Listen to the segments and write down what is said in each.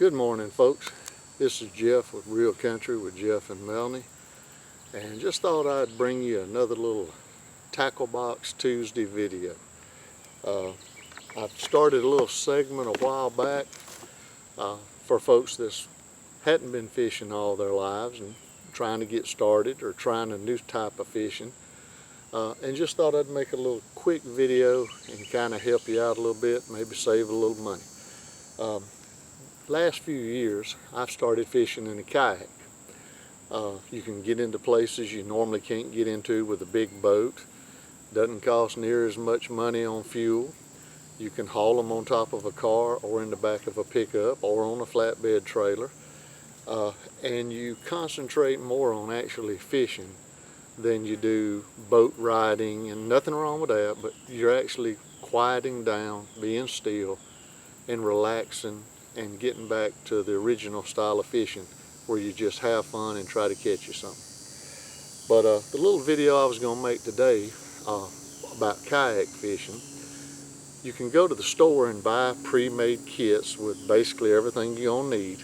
Good morning, folks. This is Jeff with Real Country with Jeff and Melanie, and just thought I'd bring you another little Tackle Box Tuesday video. I've started a little segment a while back for folks that hadn't been fishing all their lives and trying to get started or trying a new type of fishing, and just thought I'd make a little quick video and kind of help you out a little bit, maybe save a little money. Last few years I've started fishing in a kayak. You can get into places you normally can't get into with a big boat. Doesn't cost near as much money on fuel. You can haul them on top of a car or in the back of a pickup or on a flatbed trailer, and you concentrate more on actually fishing than you do boat riding, and nothing wrong with that, but you're actually quieting down, being still and relaxing and getting back to the original style of fishing where you just have fun and try to catch you something. But the little video I was going to make today about kayak fishing, you can go to the store and buy pre-made kits with basically everything you're going to need,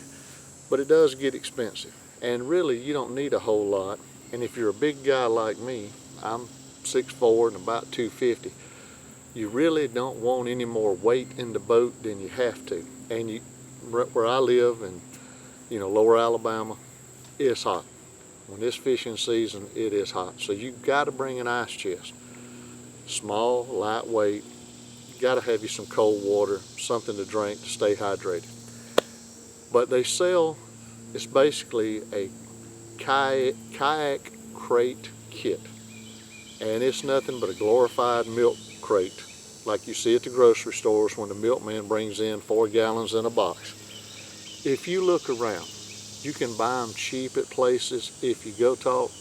but it does get expensive, and really you don't need a whole lot. And if you're a big guy like me, I'm 6'4" and about 250, you really don't want any more weight in the boat than you have to. And where I live in lower Alabama, it's hot. When it's fishing season, it is hot. So you've got to bring an ice chest. Small, lightweight. You got to have you some cold water, something to drink to stay hydrated. But they sell, it's basically a kayak crate kit. And it's nothing but a glorified milk crate, like you see at the grocery stores when the milkman brings in 4 gallons in a box. If you look around, you can buy them cheap at places. If you go talk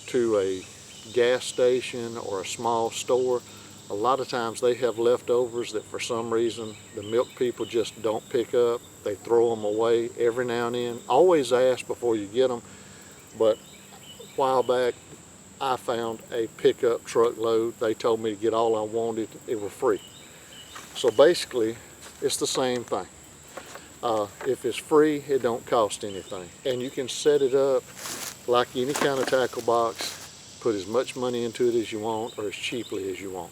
to a gas station or a small store, a lot of times they have leftovers that for some reason the milk people just don't pick up. They throw them away every now and then. Always ask before you get them. But a while back, I found a pickup truckload. They told me to get all I wanted. It was free. So basically, it's the same thing. If it's free, it don't cost anything. And you can set it up like any kind of tackle box, put as much money into it as you want or as cheaply as you want.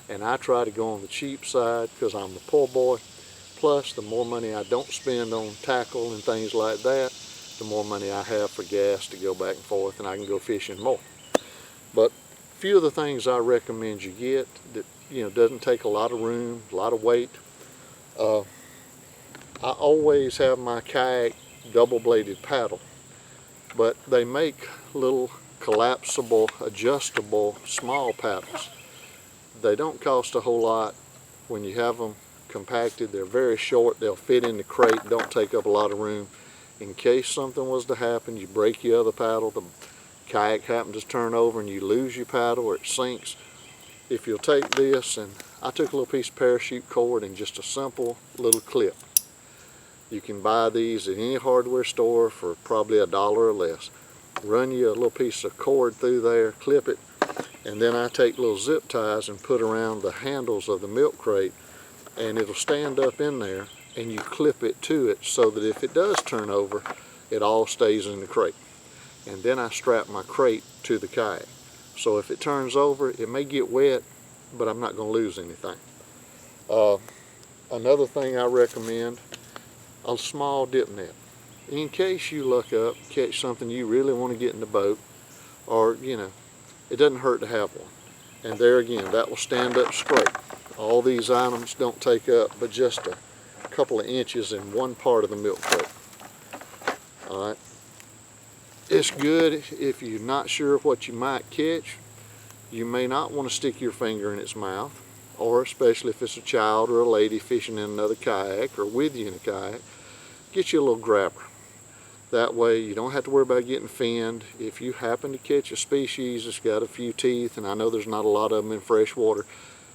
And I try to go on the cheap side because I'm the poor boy. Plus, the more money I don't spend on tackle and things like that, the more money I have for gas to go back and forth, and I can go fishing more. But a few of the things I recommend you get that doesn't take a lot of room, a lot of weight. I always have my kayak double-bladed paddle, but they make little collapsible, adjustable, small paddles. They don't cost a whole lot. When you have them compacted, they're very short. They'll fit in the crate, don't take up a lot of room. In case something was to happen, you break your other paddle, the kayak happens to turn over and you lose your paddle or it sinks. If you'll take this, and I took a little piece of parachute cord and just a simple little clip. You can buy these at any hardware store for probably $1 or less. Run you a little piece of cord through there, clip it, and then I take little zip ties and put around the handles of the milk crate, and it'll stand up in there, and you clip it to it so that if it does turn over, it all stays in the crate. And then I strap my crate to the kayak. So if it turns over, it may get wet, but I'm not going to lose anything. Another thing I recommend, a small dip net. In case you look up, catch something you really want to get in the boat, or it doesn't hurt to have one. And there again, that will stand up straight. All these items don't take up but just a couple of inches in one part of the milk crate. All right. It's good if you're not sure what you might catch. You may not want to stick your finger in its mouth, or especially if it's a child or a lady fishing in another kayak or with you in a kayak, get you a little grabber. That way you don't have to worry about getting finned. If you happen to catch a species that's got a few teeth, and I know there's not a lot of them in fresh water,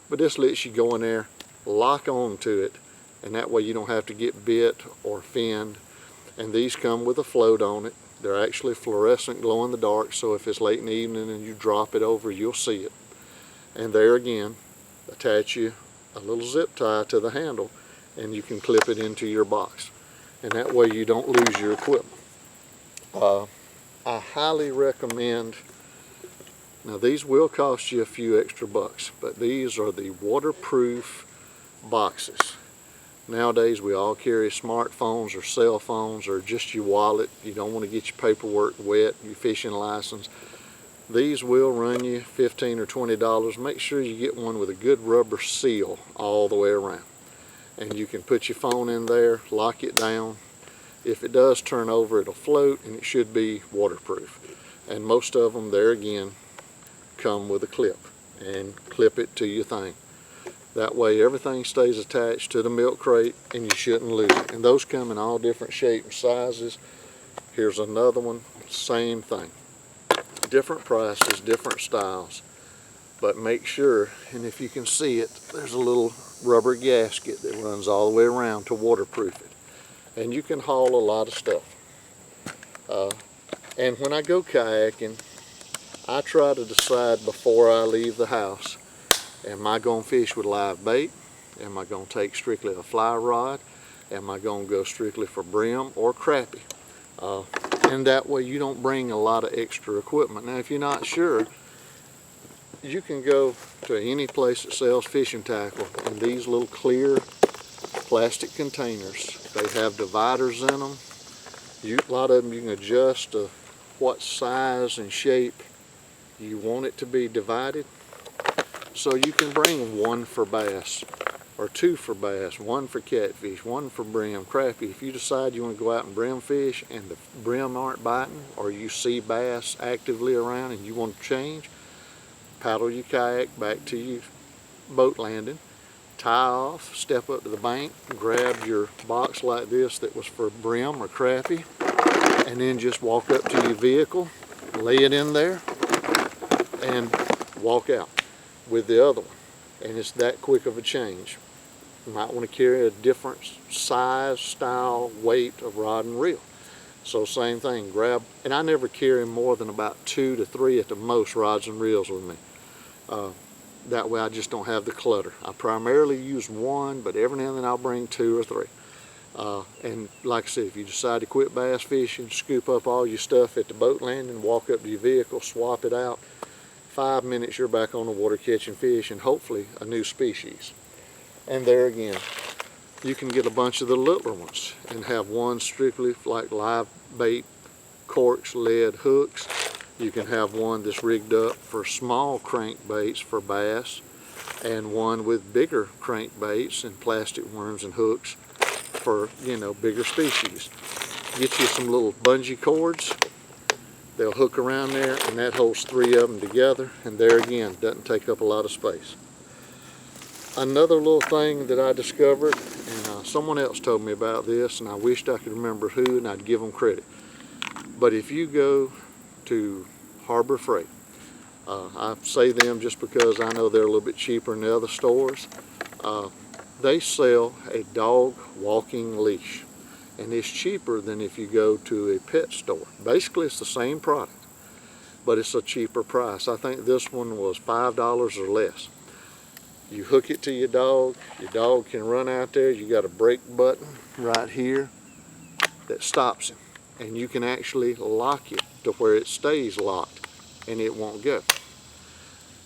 but this lets you go in there, lock on to it, and that way you don't have to get bit or finned. And these come with a float on it. They're actually fluorescent, glow in the dark, so if it's late in the evening and you drop it over, you'll see it. And there again, attach you a little zip tie to the handle, and you can clip it into your box. and that way you don't lose your equipment. I highly recommend, now these will cost you a few extra bucks, but these are the waterproof boxes. Nowadays we all carry smartphones or cell phones or just your wallet. You don't want to get your paperwork wet, your fishing license. These will run you $15 or $20. Make sure you get one with a good rubber seal all the way around. And you can put your phone in there, lock it down. If it does turn over, it'll float, and it should be waterproof. And most of them, there again, come with a clip, and clip it to your thing. That way everything stays attached to the milk crate and you shouldn't lose it. And those come in all different shapes and sizes. Here's another one, same thing. Different prices, different styles. But make sure, and if you can see it, there's a little rubber gasket that runs all the way around to waterproof it. And you can haul a lot of stuff. And when I go kayaking, I try to decide before I leave the house, am I going to fish with live bait? Am I going to take strictly a fly rod? Am I going to go strictly for brim or crappie? And that way you don't bring a lot of extra equipment. Now if you're not sure, you can go to any place that sells fishing tackle, and these little clear plastic containers, they have dividers in them. A lot of them you can adjust to what size and shape you want it to be divided. So you can bring one for bass, or two for bass, one for catfish, one for brim, crappie. If you decide you want to go out and brim fish and the brim aren't biting, or you see bass actively around and you want to change, paddle your kayak back to your boat landing, tie off, step up to the bank, grab your box like this that was for brim or crappie, and then just walk up to your vehicle, lay it in there, and walk out with the other one. And it's that quick of a change. You might want to carry a different size, style, weight of rod and reel. So same thing, grab, and I never carry more than about 2 to 3 at the most rods and reels with me. That way I just don't have the clutter. I primarily use one, but every now and then I'll bring 2 or 3. And like I said, if you decide to quit bass fishing, scoop up all your stuff at the boat landing, walk up to your vehicle, swap it out. 5 minutes you're back on the water catching fish, and hopefully a new species. And there again, you can get a bunch of the littler ones and have one strictly like live bait, corks, lead, hooks. You can have one that's rigged up for small crankbaits for bass, and one with bigger crankbaits and plastic worms and hooks for, you know, bigger species. Get you some little bungee cords. They'll hook around there, and that holds 3 of them together, and there again, doesn't take up a lot of space. Another little thing that I discovered, and someone else told me about this, and I wished I could remember who, and I'd give them credit. But if you go to Harbor Freight, I say them just because I know they're a little bit cheaper than the other stores. They sell a dog walking leash, and it's cheaper than if you go to a pet store. Basically it's the same product, but it's a cheaper price. I think this one was $5 or less. You hook it to your dog can run out there. You got a brake button right here that stops him, and you can actually lock it to where it stays locked and it won't go.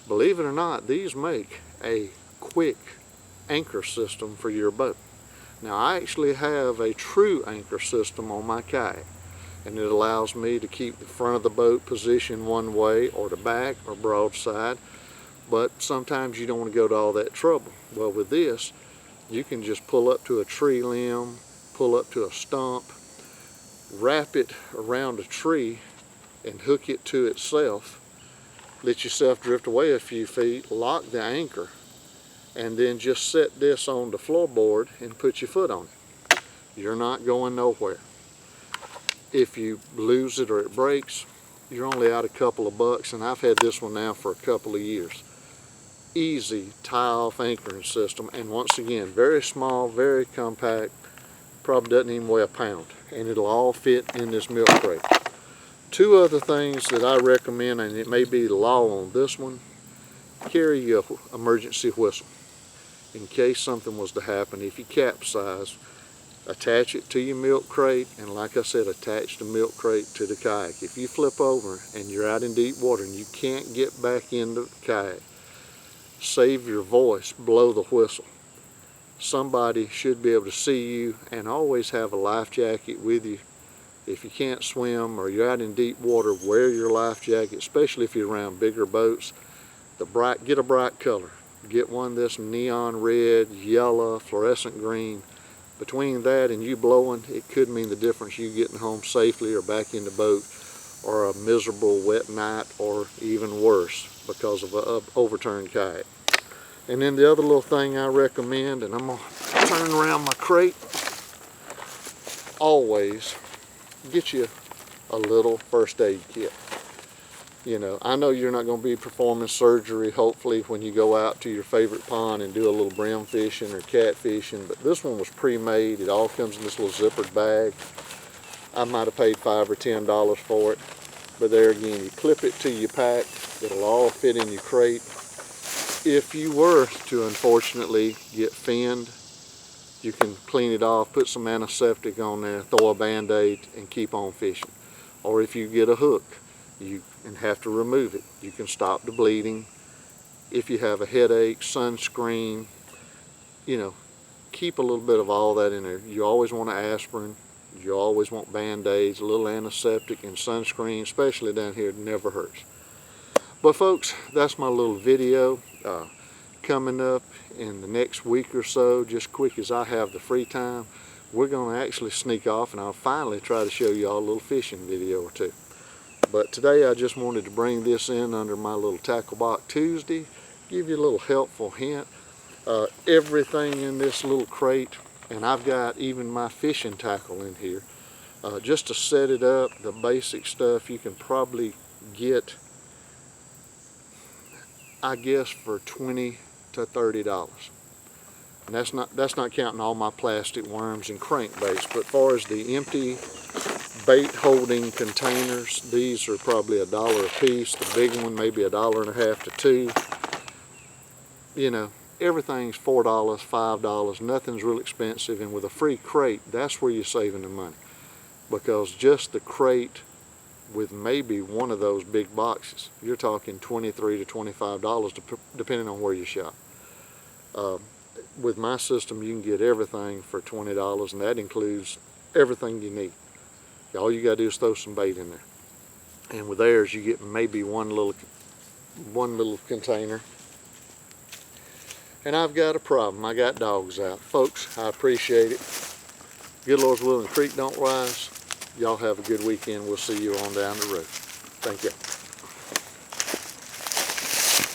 Believe it or not, these make a quick anchor system for your boat. Now I actually have a true anchor system on my kayak, and it allows me to keep the front of the boat positioned one way or the back or broadside, but sometimes you don't want to go to all that trouble. Well, with this, you can just pull up to a tree limb, pull up to a stump, wrap it around a tree and hook it to itself, let yourself drift away a few feet, lock the anchor, and then just set this on the floorboard and put your foot on it. You're not going nowhere. If you lose it or it breaks, you're only out a couple of bucks, and I've had this one now for a couple of years. Easy tie-off anchoring system, and once again, very small, very compact, probably doesn't even weigh a pound, and it'll all fit in this milk crate. 2 other things that I recommend, and it may be the law on this one: carry your emergency whistle in case something was to happen. If you capsize, attach it to your milk crate, and like I said, attach the milk crate to the kayak. If you flip over and you're out in deep water and you can't get back into the kayak, save your voice, blow the whistle. Somebody should be able to see you, and always have a life jacket with you. If you can't swim or you're out in deep water, wear your life jacket, especially if you're around bigger boats. Get a bright color. Get one that's neon red, yellow, fluorescent green. Between that and you blowing, it could mean the difference you getting home safely or back in the boat, or a miserable wet night, or even worse because of an overturned kayak. And then the other little thing I recommend, and I'm going to turn around my crate, always get you a little first aid kit. You know, I know you're not going to be performing surgery, hopefully, when you go out to your favorite pond and do a little brim fishing or cat fishing, but this one was pre-made. It all comes in this little zippered bag. I might have paid $5 or $10 for it, but there again, you clip it to your pack. It'll all fit in your crate. If you were to unfortunately get finned, you can clean it off, put some antiseptic on there, throw a band-aid, and keep on fishing. Or if you get a hook, and have to remove it, you can stop the bleeding. If you have a headache, sunscreen, you know, keep a little bit of all that in there. You always want an aspirin, you always want band-aids, a little antiseptic, and sunscreen, especially down here, it never hurts. But folks, that's my little video. Coming up in the next week or so, just quick as I have the free time, we're going to actually sneak off, and I'll finally try to show you all a little fishing video or two. But today I just wanted to bring this in under my little Tackle Box Tuesday, give you a little helpful hint. Everything in this little crate, and I've got even my fishing tackle in here. Just to set it up, the basic stuff you can probably get, I guess, for $20 to $30. And that's not counting all my plastic worms and crankbaits. But as far as the empty bait holding containers, these are probably $1 a piece. The big one maybe $1.50 to $2. You know, everything's $4, $5. Nothing's real expensive, and with a free crate, that's where you're saving the money, because just the crate with maybe one of those big boxes, you're talking $23 to $25 depending on where you shop. With my system, you can get everything for $20, and that includes everything you need. All you got to do is throw some bait in there. And with theirs, you get maybe one little container. And I've got a problem. I got dogs out. Folks, I appreciate it. Good Lord's willing, the creek don't rise. Y'all have a good weekend. We'll see you on down the road. Thank you.